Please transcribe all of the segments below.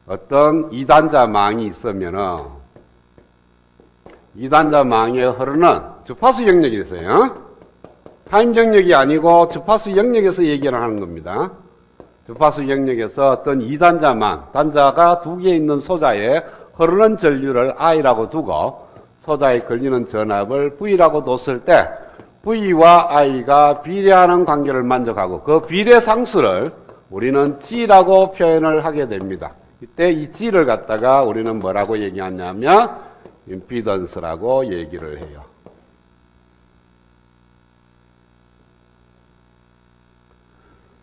어떤 2단자 망이 있으면은 2단자 망에 흐르는 주파수 영역이 있어요. 타임 영역이 아니고 주파수 영역에서 얘기를 하는 겁니다. 주파수 영역에서 어떤 2단자 망, 단자가 2개 있는 소자에 흐르는 전류를 I라고 두고 소자에 걸리는 전압을 V라고 뒀을 때 V와 I가 비례하는 관계를 만족하고 그 비례 상수를 우리는 G라고 표현을 하게 됩니다. 이때 이 G를 갖다가 우리는 뭐라고 얘기하냐면 임피던스라고 얘기를 해요.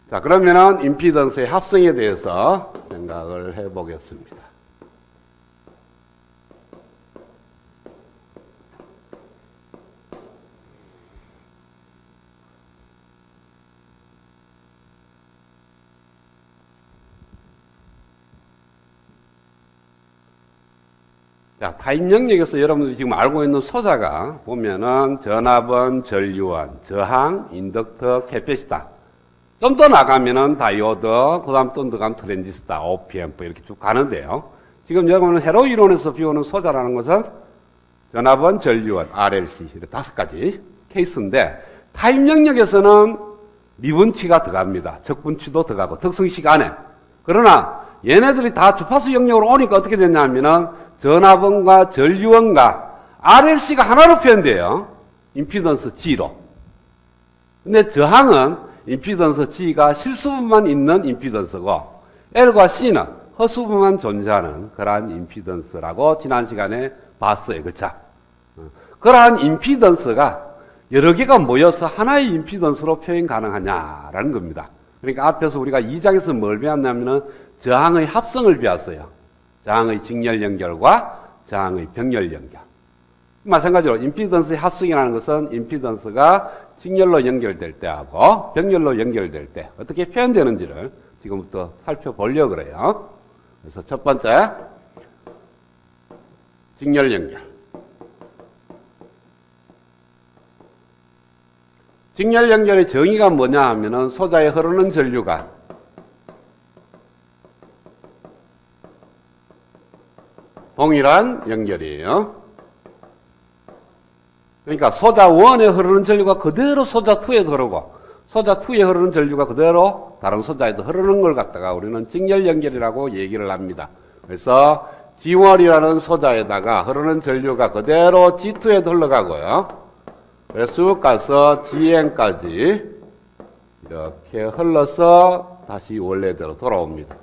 자, 그러면은 임피던스의 합성에 대해서 생각을 해 보겠습니다. 자, 타임 영역에서 여러분들이 지금 알고 있는 소자가 보면은 전압은 전류원, 저항, 인덕터, 캐패시터. 좀 더 나가면은 다이오드, 그 다음 좀 더 가면 트랜지스터, OP앰프 이렇게 쭉 가는데요. 지금 여러분은 회로 이론에서 비우는 소자라는 것은 전압은 전류원, RLC 이렇게 5가지 케이스인데 타임 영역에서는 미분치가 들어갑니다. 적분치도 들어가고 특성 시간에. 그러나 얘네들이 다 주파수 영역으로 오니까 어떻게 됐냐면은 전압원과 전류원과 RLC가 하나로 표현돼요. 임피던스 G로. 근데 저항은 임피던스 G가 실수분만 있는 임피던스고 L과 C는 허수분만 존재하는 그러한 임피던스라고 지난 시간에 봤어요. 그쵸? 그러한 임피던스가 여러 개가 모여서 하나의 임피던스로 표현 가능하냐라는 겁니다. 그러니까 앞에서 우리가 2장에서 뭘 배웠냐면은 저항의 합성을 배웠어요. 저항의 직렬 연결과 저항의 병렬 연결. 마찬가지로 임피던스의 합성이라는 것은 임피던스가 직렬로 연결될 때하고 병렬로 연결될 때 어떻게 표현되는지를 지금부터 살펴보려고 그래요. 그래서 첫 번째, 직렬 연결. 직렬 연결의 정의가 뭐냐 하면은 소자에 흐르는 전류가 동일한 연결이에요. 그러니까 소자 1에 흐르는 전류가 그대로 소자 2에 흐르고 소자 2에 흐르는 전류가 그대로 다른 소자에도 흐르는 걸 갖다가 우리는 직렬 연결이라고 얘기를 합니다. 그래서 G1이라는 소자에다가 흐르는 전류가 그대로 G2에 흘러가고요. 그래서 쭉 가서 GN까지 이렇게 흘러서 다시 원래대로 돌아옵니다.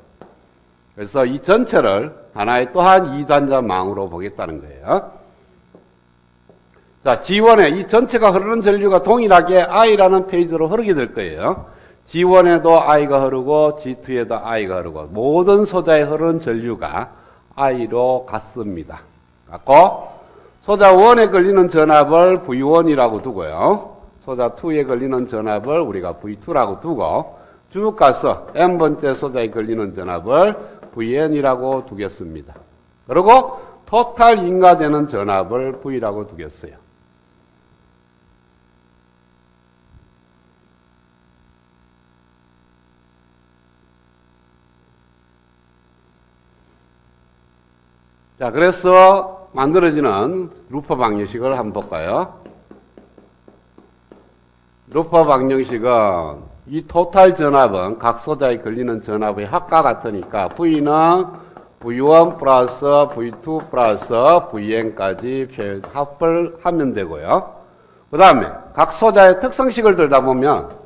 그래서 이 전체를 하나의 또한 2단자 망으로 보겠다는 거예요. 자, G1에 이 전체가 흐르는 전류가 동일하게 I라는 페이지로 흐르게 될 거예요. G1에도 I가 흐르고 G2에도 I가 흐르고 모든 소자에 흐르는 전류가 I로 같습니다. 같고 소자 1에 걸리는 전압을 V1이라고 두고요. 소자 2에 걸리는 전압을 우리가 V2라고 두고 쭉 가서 N번째 소자에 걸리는 전압을 VN이라고 두겠습니다. 그리고 토탈 인가되는 전압을 V라고 두겠어요. 자, 그래서 만들어지는 루퍼 방정식을 한번 볼까요? 루퍼 방정식은 이 토탈 전압은 각 소자에 걸리는 전압의 합과 같으니까 V는 V1 플러스 V2 플러스 Vn까지 합을 하면 되고요. 그 다음에 각 소자의 특성식을 들다 보면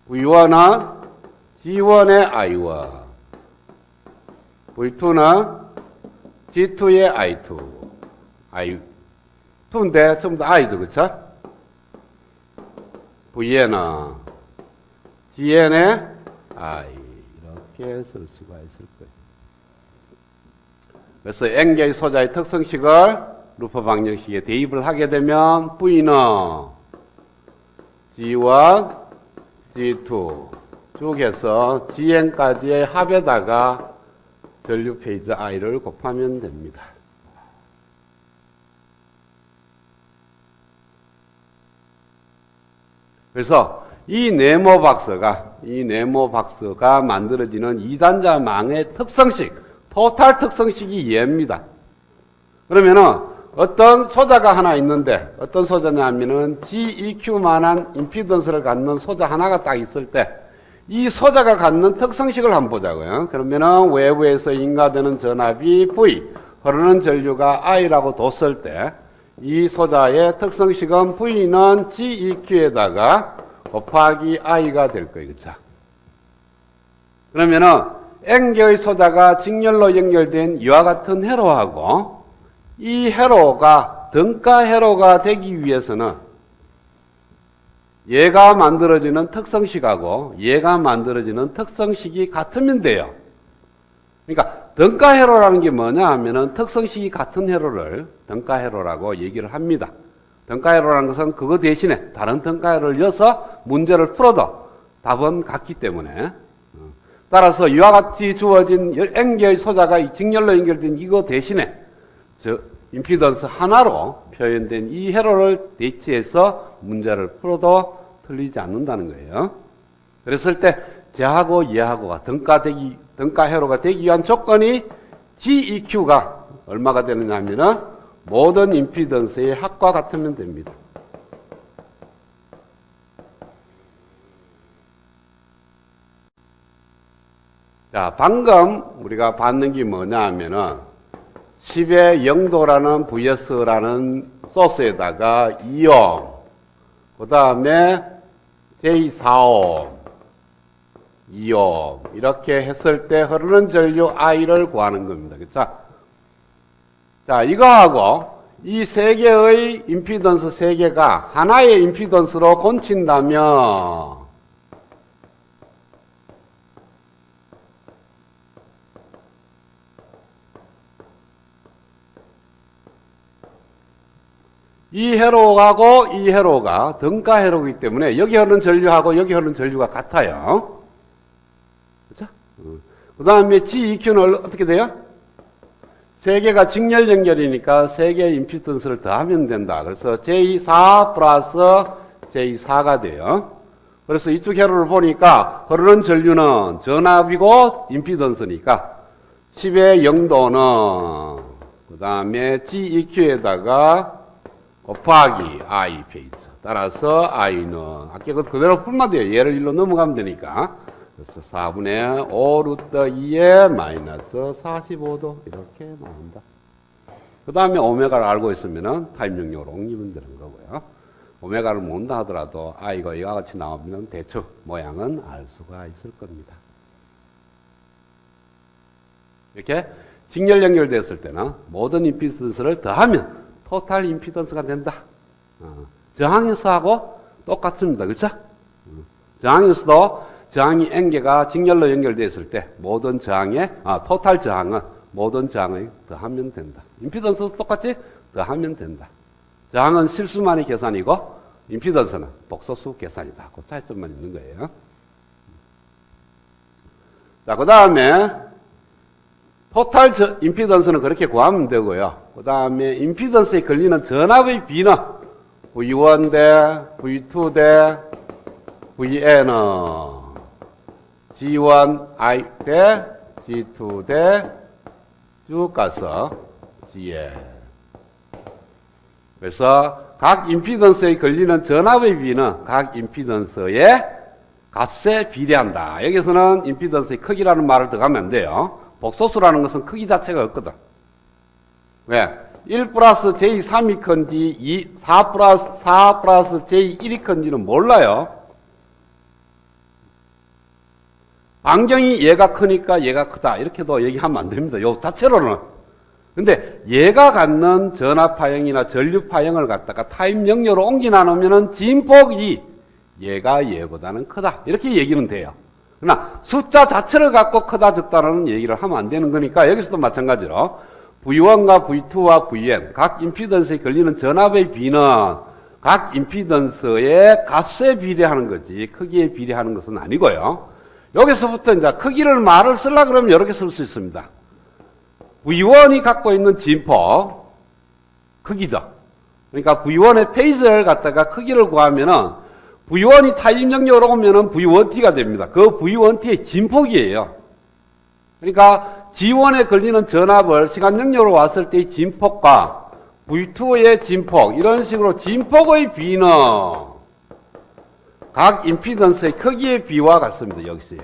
V1은 G1의 I1, V2는 G2의 I2, I2인데 전부 다 I죠, 그쵸? Vn은 Gn의 I 이렇게 쓸 수가 있을 거예요. 그래서 N개의 소자의 특성식을 루퍼 방정식에 대입을 하게 되면 V는 G1, G2 쭉 해서 Gn까지의 합에다가 전류 페이지 I를 곱하면 됩니다. 그래서 이 네모 박스가 만들어지는 이단자망의 특성식, 토탈 특성식이 얘입니다. 그러면은 어떤 소자가 하나 있는데 어떤 소자냐면은 GEQ만한 임피던스를 갖는 소자 하나가 딱 있을 때 이 소자가 갖는 특성식을 한번 보자고요. 그러면은 외부에서 인가되는 전압이 V, 흐르는 전류가 I라고 뒀을 때 이 소자의 특성식은 V는 GEQ에다가 곱하기 I가 될 거예요. 그렇죠? 그러면은 N개의 소자가 직렬로 연결된 이와 같은 회로하고 이 회로가 등가 회로가 되기 위해서는 얘가 만들어지는 특성식하고 얘가 만들어지는 특성식이 같으면 돼요. 그러니까 등가 회로라는 게 뭐냐 하면은 특성식이 같은 회로를 등가 회로라고 얘기를 합니다. 등가 회로라는 것은 그거 대신에 다른 등가 회로를 이어서 문제를 풀어도 답은 같기 때문에 따라서 이와 같이 주어진 N개의 소자가 직렬로 연결된 이거 대신에 임피던스 하나로 표현된 이 회로를 대치해서 문제를 풀어도 틀리지 않는다는 거예요. 그랬을 때 쟤하고 얘하고가 등가 회로가 되기 위한 조건이 GEQ가 얼마가 되느냐 하면은 모든 임피던스의 합과 같으면 됩니다. 자, 방금 우리가 봤는 게 뭐냐 하면은 10의 0도라는 VS라는 소스에다가 2옴, 그 다음에 J4옴, 2옴 이렇게 했을 때 흐르는 전류 I를 구하는 겁니다. 그렇죠? 자, 이거하고 이 세 개의 임피던스 세 개가 하나의 임피던스로 곤친다면 이 회로하고 이 회로가 등가 회로이기 때문에 여기 흐르는 전류하고 여기 흐르는 전류가 같아요. 그렇죠? 그 다음에 GEQ는 어떻게 돼요? 세 개가 직렬 연결이니까 세 개의 임피던스를 더하면 된다. 그래서 J4 플러스 J4가 돼요. 그래서 이쪽 회로를 보니까 흐르는 전류는 전압이고 임피던스니까 10의 0도는 그 다음에 GEQ에다가 곱하기 I 페이스. 따라서 I는 아까 그대로 풀면 돼요. 얘를 1로 넘어가면 되니까. 그래서 4분의 5 루트 2에 마이너스 45도 이렇게 나온다. 그 다음에 오메가를 알고 있으면 타임 영역으로 옮기면 되는 거고요. 오메가를 모른다 하더라도 I가 이와 같이 나오면 대충 모양은 알 수가 있을 겁니다. 이렇게 직렬 연결됐을 때는 모든 임피던스를 더하면 토탈 임피던스가 된다. 저항에서하고 똑같습니다. 그렇죠? 저항에서도 저항이 N개가 직렬로 연결되었을 때 모든 저항의 토탈 저항은 모든 저항을 더하면 된다. 임피던스도 똑같이 더하면 된다. 저항은 실수만의 계산이고 임피던스는 복소수 계산이다. 그 차이점만 있는 거예요. 자, 그 다음에 토탈 임피던스는 그렇게 구하면 되고요. 그 다음에 임피던스에 걸리는 전압의 비는 V1 대 V2 대 Vn은 G1I 대 G2 대 쭉 가서 Gn. 그래서 각 임피던스에 걸리는 전압의 비는 각 임피던스의 값에 비례한다. 여기서는 임피던스의 크기라는 말을 들어가면 안 돼요. 복소수라는 것은 크기 자체가 없거든. 왜? 1 플러스 J3이 큰지 4 플러스 J1이 큰지는 몰라요. 반경이 얘가 크니까 얘가 크다 이렇게도 얘기하면 안 됩니다. 요 자체로는. 근데 얘가 갖는 전압 파형이나 전류 파형을 갖다가 타임 영역으로 옮겨 나누면은 진폭이 얘가 얘보다는 크다 이렇게 얘기는 돼요. 그러나 숫자 자체를 갖고 크다 적다라는 얘기를 하면 안 되는 거니까 여기서도 마찬가지로 V1과 V2와 Vn 각 임피던스에 걸리는 전압의 비는 각 임피던스의 값에 비례하는 거지 크기에 비례하는 것은 아니고요. 여기서부터 이제 크기를 말을 쓰려고 그러면 이렇게 쓸 수 있습니다. V1이 갖고 있는 진폭 크기죠. 그러니까 V1의 페이스를 갖다가 크기를 구하면은 V1이 타입 영역으로 오면은 V1T가 됩니다. 그 V1T의 진폭이에요. 그러니까 G1에 걸리는 전압을 시간 영역으로 왔을 때의 진폭과 V2의 진폭, 이런 식으로 진폭의 B는 각 임피던스의 크기의 B와 같습니다. 역시.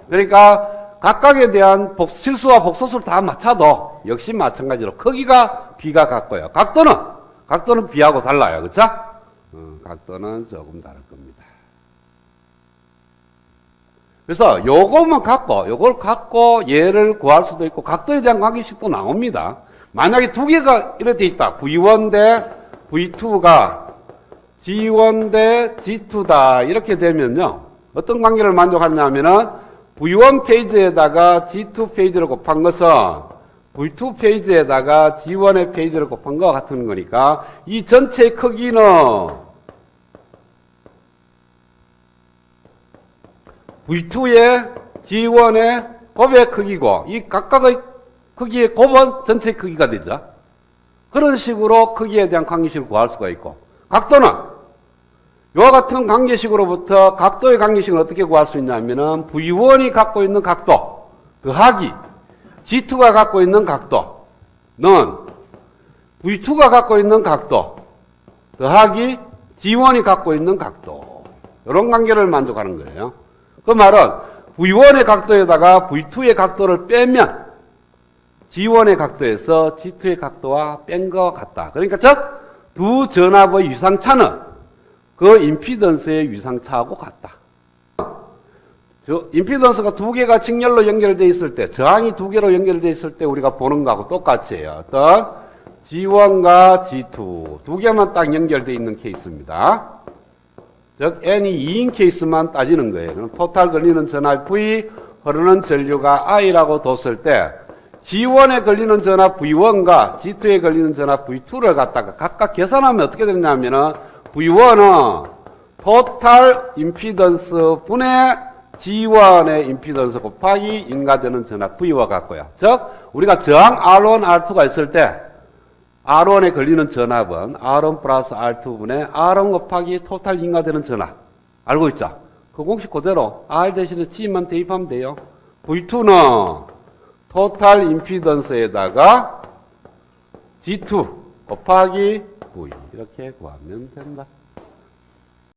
그러니까 각각에 대한 실수와 복소수를 다 맞춰도 역시 마찬가지로 크기가 B가 같고요. 각도는 B하고 달라요. 그렇죠? 각도는 조금 다를 겁니다. 그래서 요걸 갖고 얘를 구할 수도 있고 각도에 대한 관계식도 나옵니다. 만약에 두 개가 이렇게 돼 있다. V1 대 V2가 G1 대 G2다. 이렇게 되면요. 어떤 관계를 만족하냐면은 V1 페이지에다가 G2 페이지를 곱한 것은 V2 페이지에다가 G1의 페이지를 곱한 것과 같은 거니까 이 전체의 크기는 V2의 G1의 곱의 크기고 이 각각의 크기의 곱은 전체의 크기가 되죠. 그런 식으로 크기에 대한 관계식을 구할 수가 있고 각도는 이와 같은 관계식으로부터 각도의 관계식을 어떻게 구할 수 있냐면은 V1이 갖고 있는 각도 더하기 G2가 갖고 있는 각도는 V2가 갖고 있는 각도 더하기 G1이 갖고 있는 각도, 이런 관계를 만족하는 거예요. 그 말은 V1의 각도에다가 V2의 각도를 빼면 G1의 각도에서 G2의 각도와 뺀 것 같다. 그러니까 즉 두 전압의 위상차는 그 임피던스의 위상차하고 같다. 임피던스가 두 개가 직렬로 연결되어 있을 때, 저항이 두 개로 연결되어 있을 때 우리가 보는 거하고 똑같이 해요. 어떤 G1과 G2 두 개만 딱 연결되어 있는 케이스입니다. 즉 N이 2인 케이스만 따지는 거예요. 그럼 토탈 걸리는 전압 V, 흐르는 전류가 I라고 뒀을 때 G1에 걸리는 전압 V1과 G2에 걸리는 전압 V2를 갖다가 각각 계산하면 어떻게 되냐면은 V1은 토탈 임피던스 분의 G1의 임피던스 곱하기 인가되는 전압 V와 같고요. 즉 우리가 저항 R1, R2가 있을 때 R1에 걸리는 전압은 R1 플러스 R2분의 R1 곱하기 토탈 인가되는 전압. 알고 있죠? 그 공식 그대로 R 대신에 G만 대입하면 돼요. V2는 토탈 임피던스에다가 G2 곱하기 V 이렇게 구하면 된다.